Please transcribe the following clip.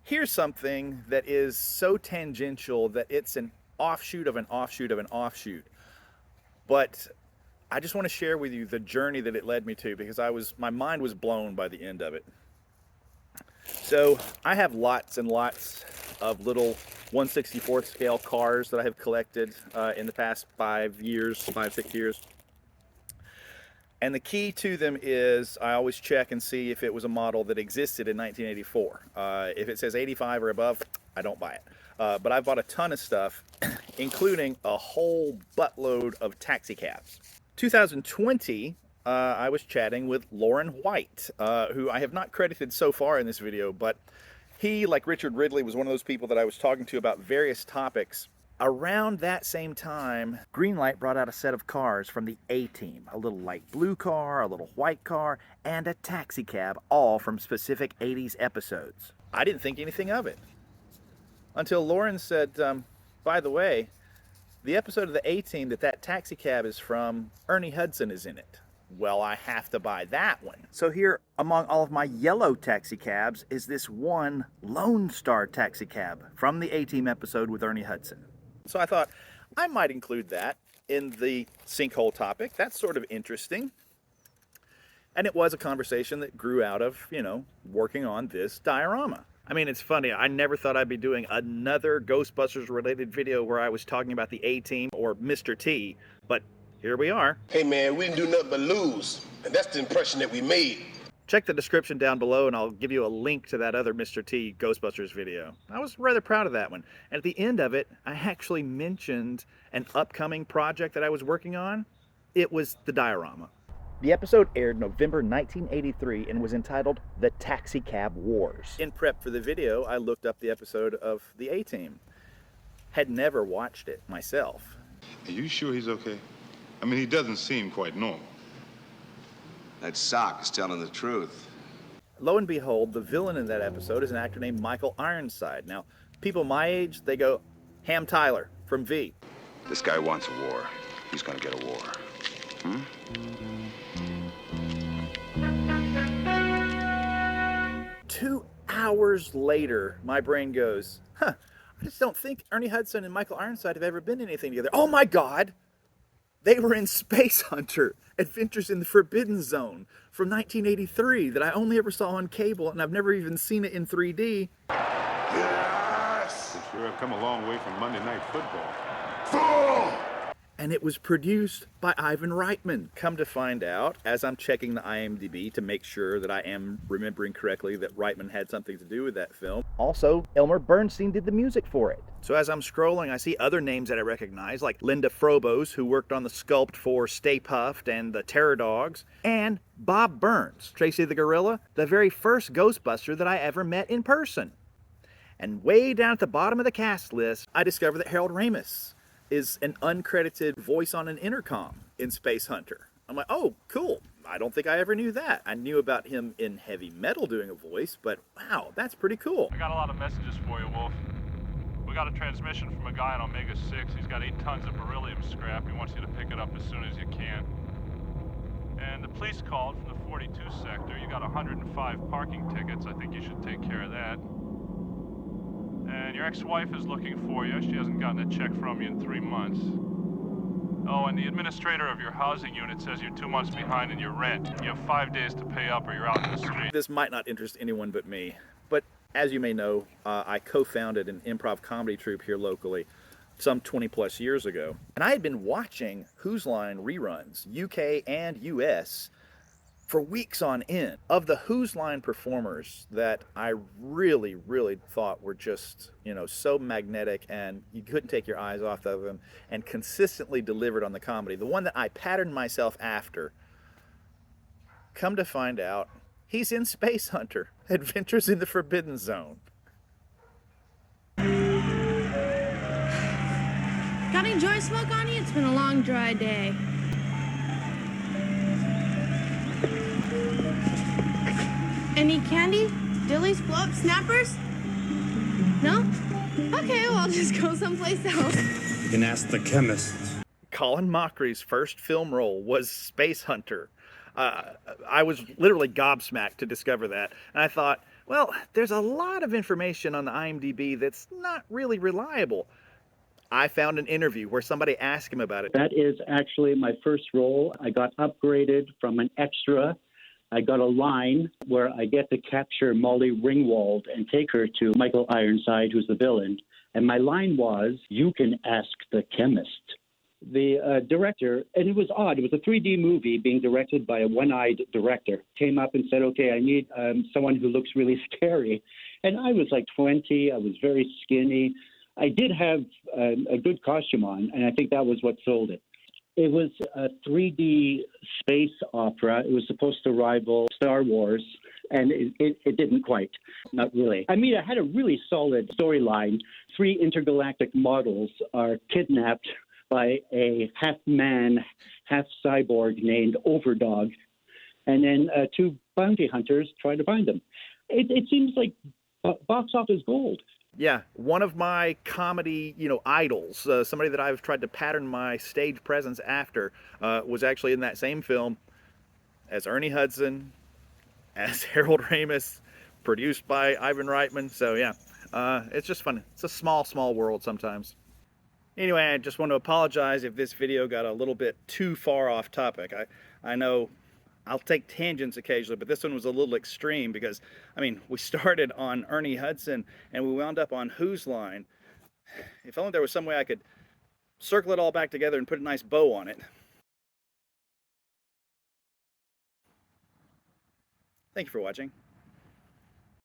Here's something that is so tangential that it's an offshoot of an offshoot of an offshoot. But I just want to share with you the journey that it led me to, because my mind was blown by the end of it. So I have lots and lots of little 1/64th scale cars that I have collected in the past 6 years. And the key to them is I always check and see if it was a model that existed in 1984. If it says 85 or above, I don't buy it. But I've bought a ton of stuff, including a whole buttload of taxicabs. 2020, I was chatting with Lauren White, who I have not credited so far in this video, but he, like Richard Ridley, was one of those people that I was talking to about various topics. Around that same time, Greenlight brought out a set of cars from the A-Team. A little light blue car, a little white car, and a taxi cab, all from specific 80s episodes. I didn't think anything of it until Lauren said, by the way, the episode of the A-Team that taxi cab is from, Ernie Hudson is in it. Well, I have to buy that one. So here, among all of my yellow taxi cabs, is this one Lone Star taxi cab from the A-Team episode with Ernie Hudson. So I thought I might include that in the sinkhole topic. That's sort of interesting. And it was a conversation that grew out of, working on this diorama. I mean, it's funny. I never thought I'd be doing another Ghostbusters related video where I was talking about the A-Team or Mr. T, but here we are. Hey man, we didn't do nothing but lose. And that's the impression that we made. Check the description down below and I'll give you a link to that other Mr. T Ghostbusters video. I was rather proud of that one. And at the end of it, I actually mentioned an upcoming project that I was working on. It was the diorama. The episode aired November 1983 and was entitled The Taxicab Wars. In prep for the video, I looked up the episode of the A-Team. Had never watched it myself. Are you sure he's okay? I mean, he doesn't seem quite normal. That sock is telling the truth. Lo and behold, the villain in that episode is an actor named Michael Ironside. Now, people my age, they go, Ham Tyler from V. This guy wants a war. He's gonna get a war. 2 hours later, my brain goes, I just don't think Ernie Hudson and Michael Ironside have ever been in anything together. Oh my God! They were in Space Hunter, Adventures in the Forbidden Zone from 1983 that I only ever saw on cable, and I've never even seen it in 3D. Yes! You sure have come a long way from Monday Night Football. Fool! And it was produced by Ivan Reitman. Come to find out, as I'm checking the IMDb to make sure that I am remembering correctly that Reitman had something to do with that film. Also, Elmer Bernstein did the music for it. So as I'm scrolling, I see other names that I recognize, like Linda Frobos, who worked on the sculpt for Stay Puft and the Terror Dogs, and Bob Burns, Tracy the Gorilla, the very first Ghostbuster that I ever met in person. And way down at the bottom of the cast list, I discovered that Harold Ramis is an uncredited voice on an intercom in Space Hunter. I'm like, oh, cool. I don't think I ever knew that. I knew about him in Heavy Metal doing a voice, but wow, that's pretty cool. I got a lot of messages for you, Wolf. We got a transmission from a guy on Omega 6. He's got 8 tons of beryllium scrap. He wants you to pick it up as soon as you can. And the police called from the 42 sector. You got 105 parking tickets. I think you should take care of that. And your ex-wife is looking for you. She hasn't gotten a check from you in 3 months. Oh, and the administrator of your housing unit says you're 2 months behind in your rent. You have 5 days to pay up or you're out in the street. This might not interest anyone but me, but as you may know, I co-founded an improv comedy troupe here locally some 20 plus years ago. And I had been watching Whose Line reruns, UK and US, for weeks on end. Of the Whose Line performers that I really, really thought were just, so magnetic and you couldn't take your eyes off of them and consistently delivered on the comedy, the one that I patterned myself after, come to find out, he's in Space Hunter, Adventures in the Forbidden Zone. Got any joint smoke on you? It's been a long, dry day. Any candy? Dillies, blow-up snappers? No? Okay, well, I'll just go someplace else. You can ask the chemist. Colin Mochry's first film role was Space Hunter. I was literally gobsmacked to discover that. And I thought, Well, there's a lot of information on the IMDb that's not really reliable. I found an interview where somebody asked him about it. That is actually my first role. I got upgraded from an extra. I got a line where I get to capture Molly Ringwald and take her to Michael Ironside, who's the villain. And my line was, "You can ask the chemist." The director, and it was odd, it was a 3D movie being directed by a one-eyed director, came up and said, "Okay, I need someone who looks really scary." And I was like 20. I was very skinny. I did have a good costume on, and I think that was what sold it. It was a 3D space opera. It was supposed to rival Star Wars, and it didn't quite. Not really. I mean, it had a really solid storyline. 3 intergalactic models are kidnapped by a half-man, half-cyborg named Overdog, and then 2 bounty hunters try to find them. It seems like box office gold. Yeah, one of my comedy, idols, somebody that I've tried to pattern my stage presence after, was actually in that same film as Ernie Hudson, as Harold Ramis, produced by Ivan Reitman. So yeah, it's just fun. It's a small, small world sometimes. Anyway, I just want to apologize if this video got a little bit too far off topic. I know I'll take tangents occasionally, but this one was a little extreme because, I mean, we started on Ernie Hudson and we wound up on Whose Line. If only there was some way I could circle it all back together and put a nice bow on it. Thank you for watching.